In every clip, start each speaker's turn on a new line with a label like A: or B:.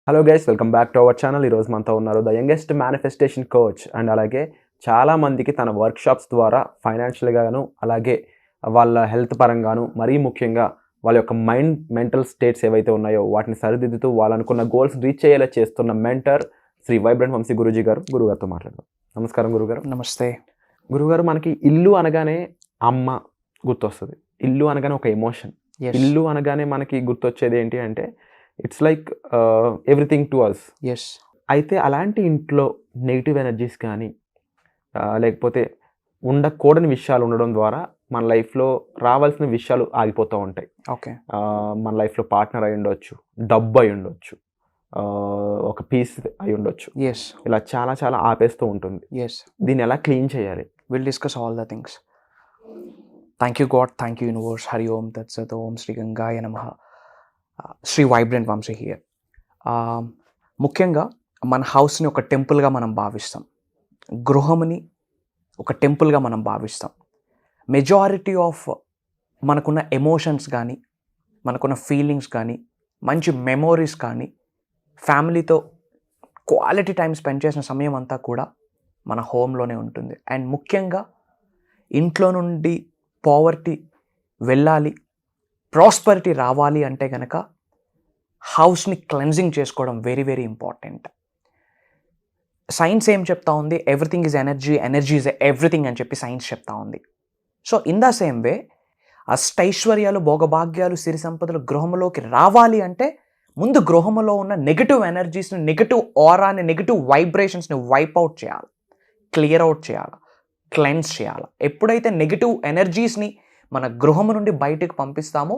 A: Hello guys, welcome back to our channel. ఈరోజు మనతో ఉన్నారు the youngest manifestation coach and అలాగే చాలామందికి తన వర్క్షాప్స్ ద్వారా ఫైనాన్షియల్గాను అలాగే వాళ్ళ హెల్త్ పరంగాను మరీ ముఖ్యంగా వాళ్ళ యొక్క మెంటల్ స్టేట్స్ ఏవైతే ఉన్నాయో వాటిని సరిదిద్దుతూ వాళ్ళు అనుకున్న గోల్స్ రీచ్ అయ్యేలా చేస్తున్న మెంటర్ శ్రీ వైబ్రెంట్ వంశీ గురూజీ గారు. గురుగారితో మాట్లాడదాం. నమస్కారం గురుగారు.
B: నమస్తే
A: గురుగారు, మనకి ఇల్లు అనగానే అమ్మ గుర్తొస్తుంది. ఇల్లు అనగానే ఒక ఎమోషన్. ఇల్లు అనగానే మనకి గుర్తొచ్చేది ఏంటి అంటే it's like everything to us.
B: Yes.
A: అయితే అలాంటి ఇంట్లో నెగిటివ్ ఎనర్జీస్ కానీ లేకపోతే ఉండకూడని విషయాలు ఉండడం ద్వారా మన లైఫ్లో రావాల్సిన విషయాలు ఆగిపోతూ ఉంటాయి.
B: ఓకే.
A: మన లైఫ్లో పార్ట్నర్ అయి ఉండొచ్చు, డబ్బు అయి ఉండొచ్చు, ఒక పీస్ అయి ఉండొచ్చు.
B: ఎస్.
A: ఇలా చాలా చాలా ఆపేస్తూ ఉంటుంది.
B: ఎస్.
A: దీన్ని ఎలా క్లీన్ చేయాలి?
B: Will discuss all the things. Thank you God, thank you universe. Hari ఓం తత్సత్. ఓం శ్రీ గంగాయ నమః. Shri vibrant Vamshi here. ముఖ్యంగా మన హౌస్ని ఒక టెంపుల్గా మనం భావిస్తాం, గృహంని ఒక టెంపుల్గా మనం భావిస్తాం. మెజారిటీ ఆఫ్ మనకున్న ఎమోషన్స్ కానీ, మనకున్న ఫీలింగ్స్ కానీ, మంచి మెమోరీస్ కానీ, ఫ్యామిలీతో క్వాలిటీ టైం స్పెండ్ చేసిన సమయం అంతా కూడా మన హోమ్లోనే ఉంటుంది. అండ్ ముఖ్యంగా ఇంట్లో నుండి పావర్టీ వెళ్ళాలి, ప్రాస్పరిటీ రావాలి అంటే కనుక హౌస్ని క్లెన్జింగ్ చేసుకోవడం వెరీ వెరీ ఇంపార్టెంట్. సైన్స్ ఏం చెప్తా ఉంది? Everything is energy, energy is everything అని చెప్పి సైన్స్ చెప్తా ఉంది. So in the same way అష్టైశ్వర్యాలు, భోగభాగ్యాలు, సిరి సంపదలు గృహంలోకి రావాలి అంటే ముందు గృహంలో ఉన్న నెగిటివ్ ఎనర్జీస్ని, నెగిటివ్ ఆరాని, నెగిటివ్ వైబ్రేషన్స్ని వైప్ అవుట్ చేయాలి, క్లియర్ అవుట్ చేయాలి, క్లెన్స్ చేయాలి. ఎప్పుడైతే నెగిటివ్ ఎనర్జీస్ని మన గృహం నుండి బయటకు పంపిస్తామో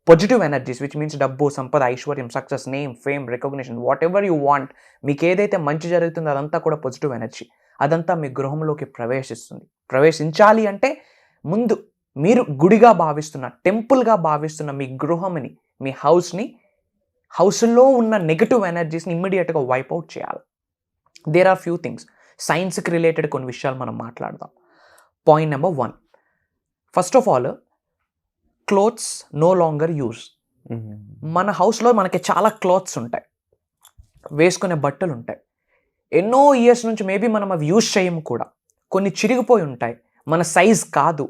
B: పాజిటివ్ ఎనర్జీస్, విచ్ మీన్స్ డబ్బు, సంపద, ఐశ్వర్యం, success, name, fame, recognition, whatever you want, మీకు ఏదైతే మంచి జరుగుతుందో అదంతా కూడా పాజిటివ్ ఎనర్జీ. అదంతా మీ గృహంలోకి ప్రవేశిస్తుంది. ప్రవేశించాలి అంటే ముందు మీరు గుడిగా భావిస్తున్న, టెంపుల్గా భావిస్తున్న మీ గృహంని, మీ హౌస్లో ఉన్న నెగిటివ్ ఎనర్జీస్ని ఇమ్మీడియట్గా వైప్ అవుట్ చేయాలి. There are few things. సైన్స్కి రిలేటెడ్ కొన్ని విషయాలు మనం మాట్లాడదాం. Point number 1, first of all, clothes no longer use. మన హౌస్లో మనకి చాలా క్లాత్స్ ఉంటాయి, వేసుకునే బట్టలు ఉంటాయి. ఎన్నో ఇయర్స్ నుంచి మేబీ మనం అవి యూజ్ చేయము కూడా. కొన్ని చిరిగిపోయి ఉంటాయి, మన సైజ్ కాదు.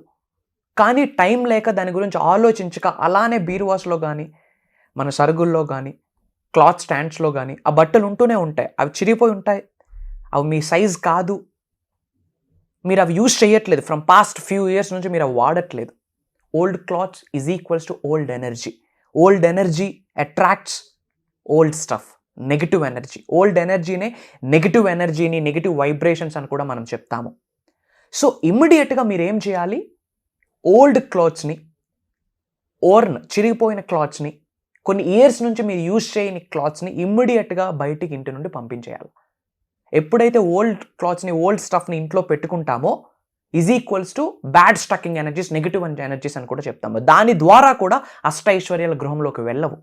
B: కానీ టైం లేక దాని గురించి ఆలోచించక అలానే బీరువాస్లో కానీ, మన సరుగుల్లో కానీ, క్లాత్ స్టాండ్స్లో కానీ ఆ బట్టలు ఉంటూనే ఉంటాయి. అవి చిరిగిపోయి ఉంటాయి, అవి మీ సైజ్ కాదు, మీరు అవి యూజ్ చేయట్లేదు. ఫ్రమ్ పాస్ట్ ఫ్యూ ఇయర్స్ నుంచి మీరు అవి వాడట్లేదు. Old clothes is equals to old energy. Old energy attracts old stuff, negative energy. Old ఎనర్జీనే నెగిటివ్ ఎనర్జీని, నెగిటివ్ వైబ్రేషన్స్ అని కూడా మనం చెప్తాము. సో ఇమ్మీడియట్గా మీరు ఏం చేయాలి? ఓల్డ్ క్లాత్స్ని, చిరిగిపోయిన క్లాత్స్ని, కొన్ని ఇయర్స్ నుంచి మీరు యూజ్ చేయని క్లాత్స్ని ఇమ్మీడియట్గా బయటికి ఇంటి నుండి పంపించేయాలి. ఎప్పుడైతే ఓల్డ్ క్లాత్స్ని, ఓల్డ్ స్టఫ్ని ఇంట్లో పెట్టుకుంటామో is equals to bad stucking energies, negative energies అని కూడా చెప్తాము. దాని ద్వారా కూడా అష్టైశ్వర్యాల గృహంలోకి వెళ్ళవు.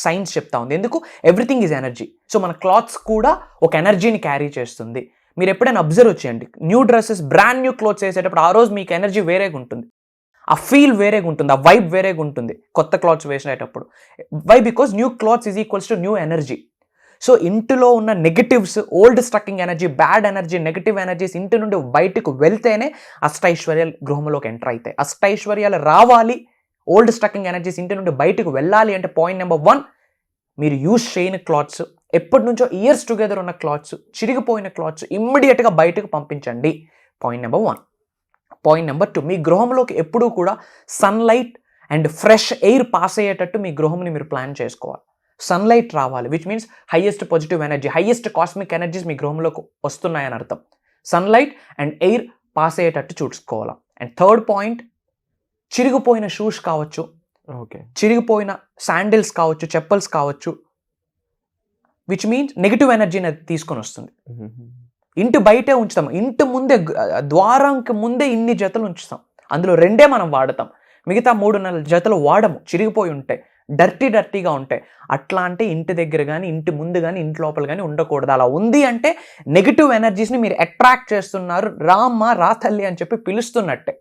B: సైన్స్ చెప్తా ఉంది. ఎందుకు? Everything is energy. సో మన క్లాత్స్ కూడా ఒక ఎనర్జీని క్యారీ చేస్తుంది. మీరు ఎప్పుడైనా అబ్జర్వ్ చేయండి, new dresses, brand new clothes వేసేటప్పుడు ఆ రోజు మీకు ఎనర్జీ వేరేగా ఉంటుంది, ఆ ఫీల్ వేరేగా ఉంటుంది, ఆ వైబ్ వేరేగా ఉంటుంది కొత్త క్లాత్స్ వేసేటప్పుడు. Why? Because new clothes is equals to new energy. So ఇంటిలో ఉన్న negatives, old stucking energy, bad energy, negative energies ఇంటి నుండి బయటకు వెళ్తేనే అష్టైశ్వర్యాలు గృహంలోకి ఎంటర్ అవుతాయి. అష్టైశ్వర్యాలు రావాలి, ఓల్డ్ స్టకింగ్ ఎనర్జీస్ ఇంటి నుండి బయటకు వెళ్ళాలి అంటే పాయింట్ నెంబర్ 1, మీరు యూజ్ చేయని క్లాత్స్, ఎప్పటి నుంచో ఇయర్స్ టుగెదర్ ఉన్న క్లాత్స్, చిరిగిపోయిన క్లాత్స్ ఇమ్మీడియట్గా బయటకు పంపించండి. Point number 1. పాయింట్ నెంబర్ 2, మీ గృహంలోకి ఎప్పుడూ కూడా sunlight and fresh air pass అయ్యేటట్టు మీ గృహంని మీరు ప్లాన్ చేసుకోవాలి. సన్లైట్ రావాలి, which means highest positive energy, highest cosmic energies మీ గృహంలోకి వస్తున్నాయని అర్థం. సన్లైట్ అండ్ ఎయిర్ పాస్ అయ్యేటట్టు చూసుకోవాలి. అండ్ థర్డ్ పాయింట్, చిరిగిపోయిన షూస్ కావచ్చు, చిరిగిపోయిన శాండిల్స్ కావచ్చు, చెప్పల్స్ కావచ్చు, విచ్ మీన్స్ నెగిటివ్ ఎనర్జీని అది తీసుకొని వస్తుంది. ఇంటి బయటే ఉంచుతాం, ఇంటి ముందే, ద్వారంకి ముందే ఇన్ని జతలు ఉంచుతాం, అందులో 2 మనం వాడతాం, మిగతా 3-4 జతలు వాడము, చిరిగిపోయి ఉంటాయి, డర్టీగా ఉంటాయి. అట్లా అంటే ఇంటి దగ్గర కానీ, ఇంటి ముందు కానీ, ఇంటి లోపల కానీ ఉండకూడదు. అలా ఉంది అంటే నెగిటివ్ ఎనర్జీస్ని మీరు అట్రాక్ట్ చేస్తున్నారు, రామ్మ రా తల్లి అని చెప్పి పిలుస్తున్నట్టే.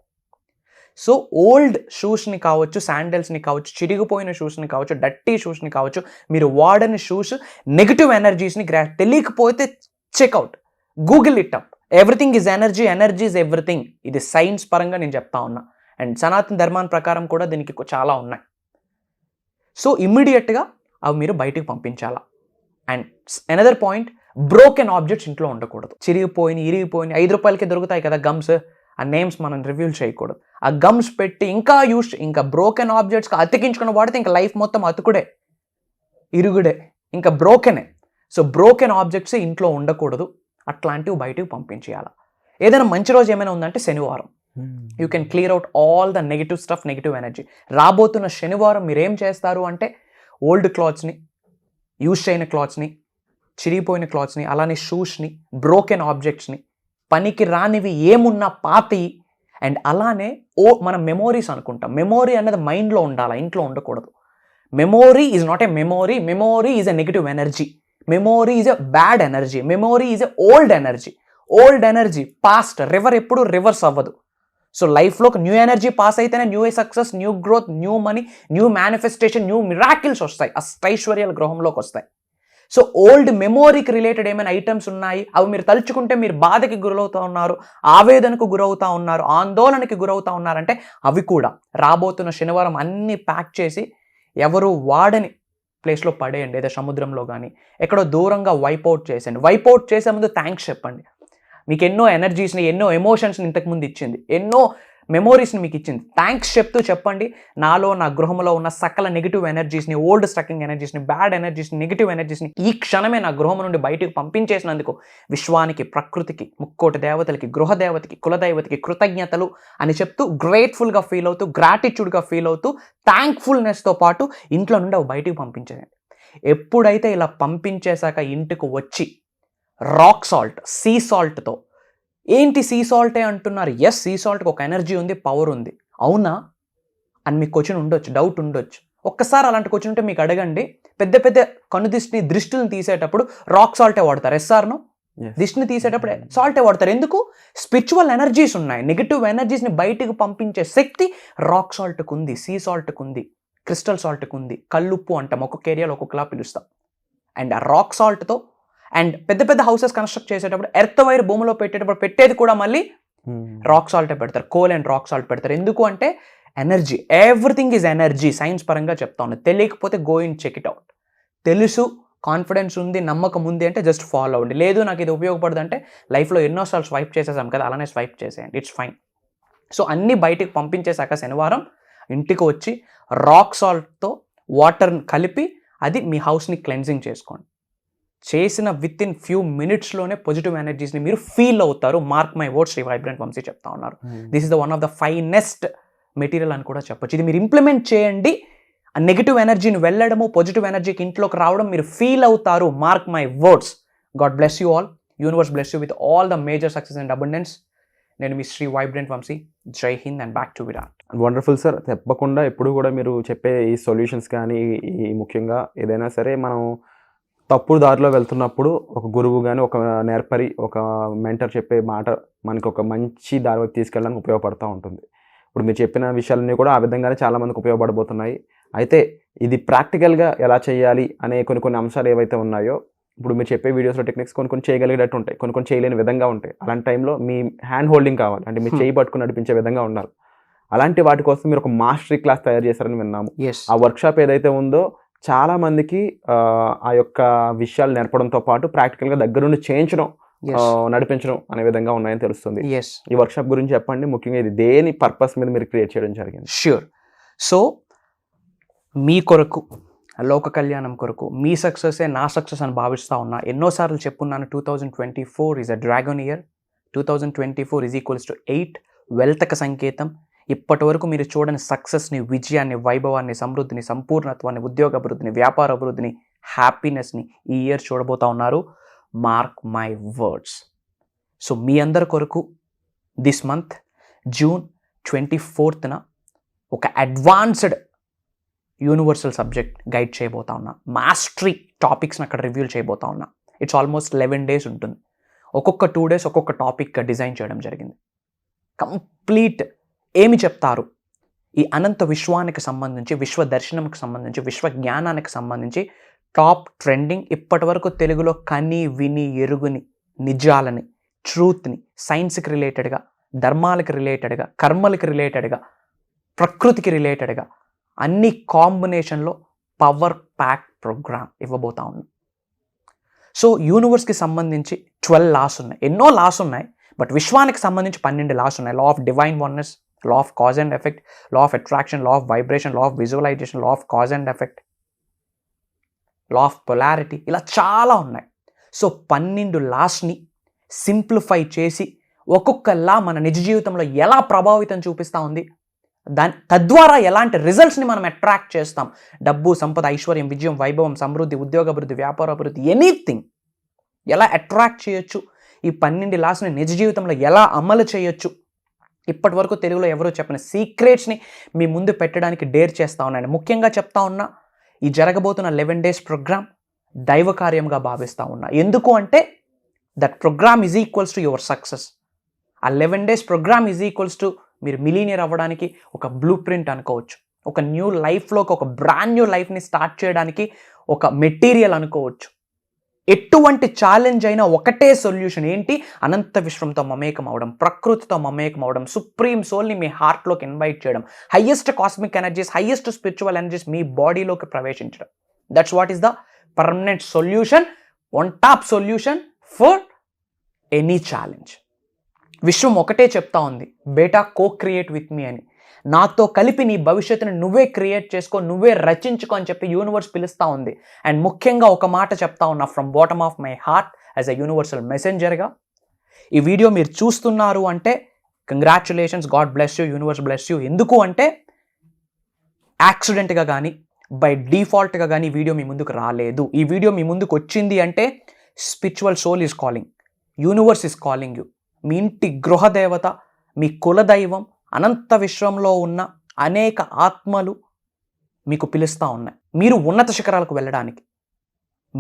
B: సో ఓల్డ్ షూస్ని కావచ్చు, శాండల్స్ని కావచ్చు, చిరిగిపోయిన షూస్ని కావచ్చు, డర్టీ షూస్ని కావచ్చు, మీరు వాడని షూస్ నెగిటివ్ ఎనర్జీస్ని తెలియకపోతే check out, Google it up. Everything is energy, energy is everything. ఇది సైన్స్ పరంగా నేను చెప్తా ఉన్నా. అండ్ సనాతన ధర్మాన్ ప్రకారం కూడా దీనికి చాలా ఉన్నాయి. సో ఇమ్మీడియట్గా అవి మీరు బయటికి పంపించాలా. And another point, broken objects ఇంట్లో ఉండకూడదు. చిరిగిపోయిన, ఇరిగిపోయిన, 5 రూపాయలకి దొరుకుతాయి కదా గమ్స్, ఆ నేమ్స్ మనం రివీల్ చేయకూడదు. ఆ గమ్స్ పెట్టి ఇంకా బ్రోకెన్ ఆబ్జెక్ట్స్కి అతికించుకుని వాడితే ఇంకా లైఫ్ మొత్తం అతుకుడే, ఇరుగుడే, ఇంకా బ్రోకెనే. సో బ్రోకెన్ ఆబ్జెక్ట్స్ ఇంట్లో ఉండకూడదు. అట్లాంటివి బయటకు పంపించేయాలి. ఏదైనా మంచి రోజు ఏమైనా ఉందంటే శనివారం. You can clear out all the negative stuff, negative energy. రాబోతున్న శనివారం మీరు ఏం చేస్తారు అంటే ఓల్డ్ క్లాత్స్ని, యూజ్ చేయని క్లాత్స్ని, చిరిగిపోయిన క్లాత్స్ని, అలానే షూస్ని, బ్రోకెన్ ఆబ్జెక్ట్స్ని, పనికి రానివి ఏమున్నా పాతయి, అండ్ అలానే మనం మెమోరీస్ అనుకుంటాం. మెమోరీ అనేది మైండ్లో ఉండాలి, ఇంట్లో ఉండకూడదు. Memory is not a memory. Memory is a negative energy. Memory is a bad energy. Memory is a old energy. Old energy past, ఎప్పుడు రివర్స్ అవ్వదు. సో లైఫ్లో ఒక న్యూ ఎనర్జీ పాస్ అయితేనే new success, new growth, new money, new manifestation, new miracles వస్తాయి, అష్టైశ్వర్యాల గృహంలోకి వస్తాయి. So old మెమోరీకి related ఏమైనా items ఉన్నాయి, అవి మీరు తలుచుకుంటే మీరు బాధకి గురవుతూ ఉన్నారు, ఆవేదనకు గురవుతూ ఉన్నారు, ఆందోళనకి గురవుతూ ఉన్నారంటే అవి కూడా రాబోతున్న శనివారం అన్నీ ప్యాక్ చేసి ఎవరు వాడని ప్లేస్లో పడేయండి. ఏదో సముద్రంలో కానీ ఎక్కడో దూరంగా వైపౌట్ చేసేయండి. వైపౌట్ చేసే ముందు థ్యాంక్స్ చెప్పండి. మీకు ఎన్నో ఎనర్జీస్ని, ఎన్నో ఎమోషన్స్ని ఇంతకుముందు ఇచ్చింది, ఎన్నో మెమోరీస్ని మీకు ఇచ్చింది. థ్యాంక్స్ చెప్తూ చెప్పండి, నాలో, నా గృహంలో ఉన్న సకల నెగిటివ్ ఎనర్జీస్ని, ఓల్డ్ స్టకింగ్ ఎనర్జీస్ని, బ్యాడ్ ఎనర్జీస్ని, నెగిటివ్ ఎనర్జీస్ని ఈ క్షణమే నా గృహం నుండి బయటకు పంపించేసినందుకు విశ్వానికి, ప్రకృతికి, ముక్కోటి దేవతలకి, గృహదేవతకి, కులదేవతకి కృతజ్ఞతలు అని చెప్తూ గ్రేట్ఫుల్గా ఫీల్ అవుతూ, గ్రాటిట్యూడ్గా ఫీల్ అవుతూ, థ్యాంక్ఫుల్నెస్తో పాటు ఇంట్లో నుండి అవి బయటకు పంపించేయండి. ఎప్పుడైతే ఇలా పంపించేశాక ఇంటికి వచ్చి రాక్ సాల్ట్, సీ సాల్ట్తో, ఏంటి సీ సాల్టే అంటున్నారు? ఎస్, సీ సాల్ట్కి ఒక ఎనర్జీ ఉంది, పవర్ ఉంది. అవునా అని మీకు క్వశ్చన్ ఉండొచ్చు, డౌట్ ఉండొచ్చు. ఒక్కసారి అలాంటి క్వశ్చన్ ఉంటే మీకు అడగండి. పెద్ద పెద్ద దృష్టిని తీసేటప్పుడు రాక్ సాల్టే వాడతారు. ఎస్ఆర్ను దిష్టిని తీసేటప్పుడు సాల్టే వాడతారు. ఎందుకు? స్పిరిచువల్ ఎనర్జీస్ ఉన్నాయి, నెగిటివ్ ఎనర్జీస్ని బయటకు పంపించే శక్తి రాక్ సాల్ట్కు ఉంది, సీ సాల్ట్కు ఉంది, క్రిస్టల్ సాల్ట్కు ఉంది. కల్లుప్పు అంటాం, ఒక్కొక్క ఏరియాలో ఒక్కొక్కలా పిలుస్తాం. అండ్ ఆ రాక్ సాల్ట్తో అండ్ పెద్ద పెద్ద హౌసెస్ కన్స్ట్రక్ట్ చేసేటప్పుడు ఎర్త్ వైర్ భూమిలో పెట్టేటప్పుడు పెట్టేది కూడా మళ్ళీ రాక్ సాల్టే పెడతారు, కోల్ అండ్ రాక్ సాల్ట్ పెడతారు. ఎందుకు అంటే energy, everything is energy. Science పరంగా చెప్తా ఉన్నా. తెలియకపోతే go in check it out. తెలుసు, కాన్ఫిడెన్స్ ఉంది, నమ్మకం ఉంది అంటే జస్ట్ ఫాలో అవ్వండి. లేదు నాకు ఇది ఉపయోగపడదు అంటే లైఫ్లో ఎన్నోసార్లు స్వైప్ చేసేసాం కదా, అలానే స్వైప్ చేసేయండి, ఇట్స్ ఫైన్. సో అన్నీ బయటికి పంపించేశాక శనివారం ఇంటికి వచ్చి రాక్ సాల్ట్తో వాటర్ని కలిపి అది మీ హౌస్ని క్లెన్జింగ్ చేసుకోండి. చేసిన విత్ ఇన్ ఫ్యూ మినిట్స్లోనే పాజిటివ్ ఎనర్జీస్ని మీరు ఫీల్ అవుతారు. Mark my words, Shri vibrant Vamshi చెప్తా ఉన్నారు. This is the one of the finest material అని కూడా చెప్పొచ్చు. ఇది మీరు ఇంప్లిమెంట్ చేయండి. ఆ నెగిటివ్ ఎనర్జీని వెళ్ళడము, పాజిటివ్ ఎనర్జీకి ఇంట్లోకి రావడం మీరు ఫీల్ అవుతారు. Mark my words. God bless you all. Universe bless you with all the major success and abundance. నేను మీ శ్రీ వైబ్రెంట్ వంశీ. జై Hind and back to Virat.
A: Wonderful sir. తప్పకుండా ఎప్పుడు కూడా మీరు చెప్పే ఈ సొల్యూషన్స్ కానీ, ఈ ముఖ్యంగా ఏదైనా సరే మనం తప్పుడు దారిలో వెళ్తున్నప్పుడు ఒక గురువు కానీ, ఒక నేర్పరి, ఒక మెంటర్ చెప్పే మాట మనకు ఒక మంచి దారిలోకి తీసుకెళ్ళడానికి ఉపయోగపడుతూ ఉంటుంది. ఇప్పుడు మీరు చెప్పిన విషయాలన్నీ కూడా ఆ విధంగానే చాలామందికి ఉపయోగపడబోతున్నాయి. అయితే ఇది ప్రాక్టికల్గా ఎలా చేయాలి అనే కొన్ని అంశాలు ఏవైతే ఉన్నాయో, ఇప్పుడు మీరు చెప్పే వీడియోస్లో టెక్నిక్స్ కొన్ని చేయగలిగేటట్టు ఉంటాయి, కొన్ని చేయలేని విధంగా ఉంటాయి. అలాంటి టైంలో మీ హ్యాండ్ హోల్డింగ్ కావాలి, అంటే మీరు చేయి పట్టుకుని నడిపించే విధంగా ఉండాలి. అలాంటి వాటి కోసం మీరు ఒక మాస్టరీ క్లాస్ తయారు చేశారని విన్నాము. ఆ వర్క్షాప్ ఏదైతే ఉందో చాలా మందికి ఆ యొక్క విషయాలు నేర్పడంతో పాటు ప్రాక్టికల్గా దగ్గరుండి చేయించడం, నడిపించడం అనే విధంగా ఉన్నాయని తెలుస్తుంది. ఈ వర్క్షాప్ గురించి చెప్పండి. ముఖ్యంగా ఇది దేని పర్పస్ మీద మీరు క్రియేట్ చేయడం జరిగింది?
B: ష్యూర్. సో మీ కొరకు, లోక కళ్యాణం కొరకు, మీ సక్సెసే నా సక్సెస్ అని భావిస్తూ ఉన్నా. ఎన్నోసార్లు చెప్పున్నాను, 2024 is a dragon year. 2024 is equals to 8, వెల్త్కి సంకేతం. ఇప్పటి వరకు మీరు చూడని సక్సెస్ని, విజయాన్ని, వైభవాన్ని, సమృద్ధిని, సంపూర్ణత్వాన్ని, ఉద్యోగ అభివృద్ధిని, వ్యాపార అభివృద్ధిని, హ్యాపీనెస్ని ఈ ఇయర్ చూడబోతా ఉన్నారు. Mark my words. సో మీ అందరి కొరకు దిస్ మంత్ జూన్ 24న ఒక అడ్వాన్స్డ్ యూనివర్సల్ సబ్జెక్ట్ గైడ్ చేయబోతా ఉన్నా. మాస్టరీ టాపిక్స్ని అక్కడ రివ్యూల్ చేయబోతా ఉన్నా. ఇట్స్ ఆల్మోస్ట్ 11 days ఉంటుంది. ఒక్కొక్క 2 days ఒక్కొక్క టాపిక్ డిజైన్ చేయడం జరిగింది. కంప్లీట్ ఏమి చెప్తారు? ఈ అనంత విశ్వానికి సంబంధించి, విశ్వ దర్శనంకి సంబంధించి, విశ్వ జ్ఞానానికి సంబంధించి టాప్ ట్రెండింగ్ ఇప్పటి వరకు తెలుగులో కని విని ఎరుగుని నిజాలని, ట్రూత్ని, సైన్స్కి రిలేటెడ్గా, ధర్మాలకి రిలేటెడ్గా, కర్మలకి రిలేటెడ్గా, ప్రకృతికి రిలేటెడ్గా అన్ని కాంబినేషన్లో పవర్ ప్యాక్ ప్రోగ్రామ్ ఇవ్వబోతా ఉన్నాం. సో యూనివర్స్కి సంబంధించి 12 లాస్ ఉన్నాయి, ఎన్నో లాస్ ఉన్నాయి, బట్ విశ్వానికి సంబంధించి 12 లాస్ ఉన్నాయి. Law of divine oneness, law of cause and effect, law of attraction, law of vibration, law of visualisation, law of cause and effect, law of polarity, ఇలా చాలా ఉన్నాయి. సో 12 లాస్ని సింప్లిఫై చేసి ఒక్కొక్క లా మన నిజ జీవితంలో ఎలా ప్రభావితం చూపిస్తూ ఉంది, తద్వారా ఎలాంటి రిజల్ట్స్ని మనం అట్రాక్ట్ చేస్తాం, డబ్బు, సంపద, ఐశ్వర్యం, విజయం, వైభవం, సమృద్ధి, ఉద్యోగాభివృద్ధి, వ్యాపార అభివృద్ధి, ఎనీథింగ్ ఎలా అట్రాక్ట్ చేయొచ్చు, ఈ 12 లాస్ని నిజ జీవితంలో ఎలా అమలు చేయొచ్చు, ఇప్పటి వరకు తెలుగులో ఎవరో చెప్పిన సీక్రెట్స్ని మీ ముందు పెట్టడానికి డేర్ చేస్తూ ఉన్నాను. ముఖ్యంగా చెప్తా ఉన్నా, ఈ జరగబోతున్న 11 days ప్రోగ్రామ్ దైవ కార్యంగా భావిస్తూ ఉన్నా. ఎందుకు అంటే that programme is equals to your success. ఆ 11 days programme is equals to మీరు మిలీనియర్ అవ్వడానికి ఒక బ్లూ ప్రింట్ అనుకోవచ్చు, ఒక న్యూ లైఫ్లోకి, ఒక బ్రాండ్ న్యూ లైఫ్ని స్టార్ట్ చేయడానికి ఒక మెటీరియల్ అనుకోవచ్చు. ఎటువంటి ఛాలెంజ్ అయినా ఒకటే సొల్యూషన్ ఏంటి? అనంత విశ్వంతో మమేకం అవడం, ప్రకృతితో మమేకం అవడం, సుప్రీం సోల్ని మీ హార్ట్లోకి ఇన్వైట్ చేయడం, highest cosmic energies, highest spiritual energies మీ బాడీలోకి ప్రవేశించడం. That's what is the permanent solution, one top solution for any challenge. విశ్వం ఒకటే చెప్తా ఉంది, బేటా కో క్రియేట్ విత్ మీ అని. నాతో కలిపి నీ భవిష్యత్తుని నువ్వే క్రియేట్ చేసుకో, నువ్వే రచించుకో అని చెప్పి యూనివర్స్ పిలుస్తూ ఉంది. అండ్ ముఖ్యంగా ఒక మాట చెప్తా ఉన్నా from bottom of my heart as a universal మెసెంజర్గా, ఈ వీడియో మీరు చూస్తున్నారు అంటే congratulations, God bless you, universe bless you. ఎందుకు అంటే యాక్సిడెంట్గా కానీ బై డిఫాల్ట్గా కానీ ఈ వీడియో మీ ముందుకు రాలేదు. ఈ వీడియో మీ ముందుకు వచ్చింది అంటే spiritual soul is calling, universe is calling you. మీ ఇంటి గృహదేవత, మీ కులదైవం, అనంత విశ్వంలో ఉన్న అనేక ఆత్మలు మీకు పిలుస్తూ ఉన్నాయి మీరు ఉన్నత శిఖరాలకు వెళ్ళడానికి.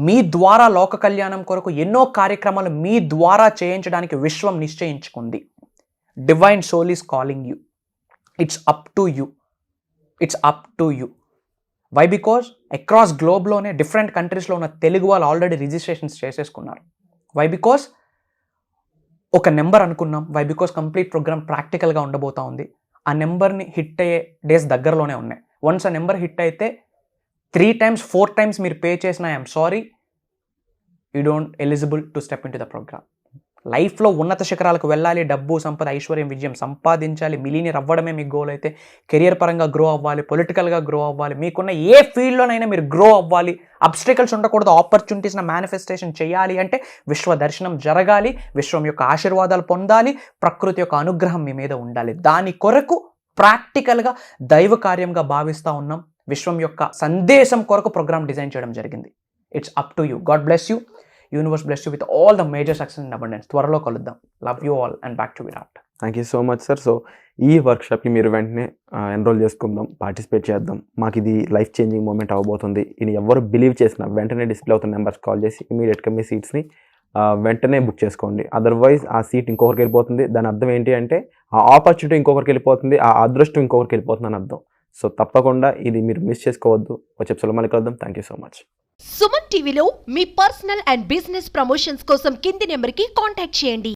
B: మీ ద్వారా లోక కళ్యాణం కొరకు ఎన్నో కార్యక్రమాలు మీ ద్వారా చేయించడానికి విశ్వం నిశ్చయించుకుంది. Divine soul is calling you. It's up to you, it's up to you. Why? Because across గ్లోబ్లోనే డిఫరెంట్ కంట్రీస్లో ఉన్న తెలుగు వాళ్ళు ఆల్రెడీ రిజిస్ట్రేషన్స్ చేసేసుకున్నారు. వై? బికాజ్ ఒక నెంబర్ అనుకున్నాం. వై? బికాజ్ కంప్లీట్ ప్రోగ్రామ్ ప్రాక్టికల్గా ఉండబోతా ఉంది. ఆ నెంబర్ని హిట్ అయ్యే డేస్ దగ్గరలోనే ఉన్నాయి. వన్స్ ఆ నెంబర్ హిట్ అయితే 3 times 4 times మీరు పే చేసిన I'm sorry, you don't eligible to step in to the programme. లైఫ్లో ఉన్నత శిఖరాలకు వెళ్ళాలి, డబ్బు, సంపద, ఐశ్వర్యం, విజయం సంపాదించాలి, మిలీనియర్ అవ్వడమే మీ గోల్ అయితే, కెరియర్ పరంగా గ్రో అవ్వాలి, పొలిటికల్గా గ్రో అవ్వాలి, మీకున్న ఏ ఫీల్డ్లోనైనా మీరు గ్రో అవ్వాలి, అబ్స్టికల్స్ ఉండకూడదు, ఆపర్చునిటీస్ని మేనిఫెస్టేషన్ చేయాలి అంటే విశ్వ దర్శనం జరగాలి, విశ్వం యొక్క ఆశీర్వాదాలు పొందాలి, ప్రకృతి యొక్క అనుగ్రహం మీ మీద ఉండాలి. దాని కొరకు ప్రాక్టికల్గా దైవ కార్యంగా భావిస్తూ ఉన్నాం. విశ్వం యొక్క సందేశం కొరకు ప్రోగ్రామ్ డిజైన్ చేయడం జరిగింది. It's up to you. God bless you. Universe bless you with all the major success and abundance. త్వరలో కలుద్దాం. Love you all and back to Virat.
A: Thank you so much sir. So ఈ వర్క్షాప్కి మీరు వెంటనే enrol చేసుకుందాం, participate చేద్దాం. మాకు ఇది life changing moment అవ్వబోతుంది. ఇది ఎవరు బిలీవ్ చేసినా వెంటనే డిస్ప్లే అవుతున్న నెంబర్స్ కాల్ చేసి ఇమీడియట్గా మీ సీట్స్ని వెంటనే బుక్ చేసుకోండి. అదర్వైజ్ ఆ సీట్ ఇంకొకరికి వెళ్ళిపోతుంది. దాని అర్థం ఏంటి అంటే ఆ ఆపర్చునిటీ ఇంకొకరికి వెళ్ళిపోతుంది, ఆ అదృష్టం ఇంకొకరికి వెళ్ళిపోతుంది అని అర్థం. సో తప్పకుండా ఇది మీరు మిస్ చేసుకోవద్దు. వచ్చే ఎపిసోడ్లో మళ్ళీ కలుద్దాం. Thank you so much.
C: Suman టీవీలో మీ పర్సనల్ అండ్ బిజినెస్ ప్రమోషన్స్ కోసం కింది నెంబర్కి కాంటాక్ట్ చేయండి.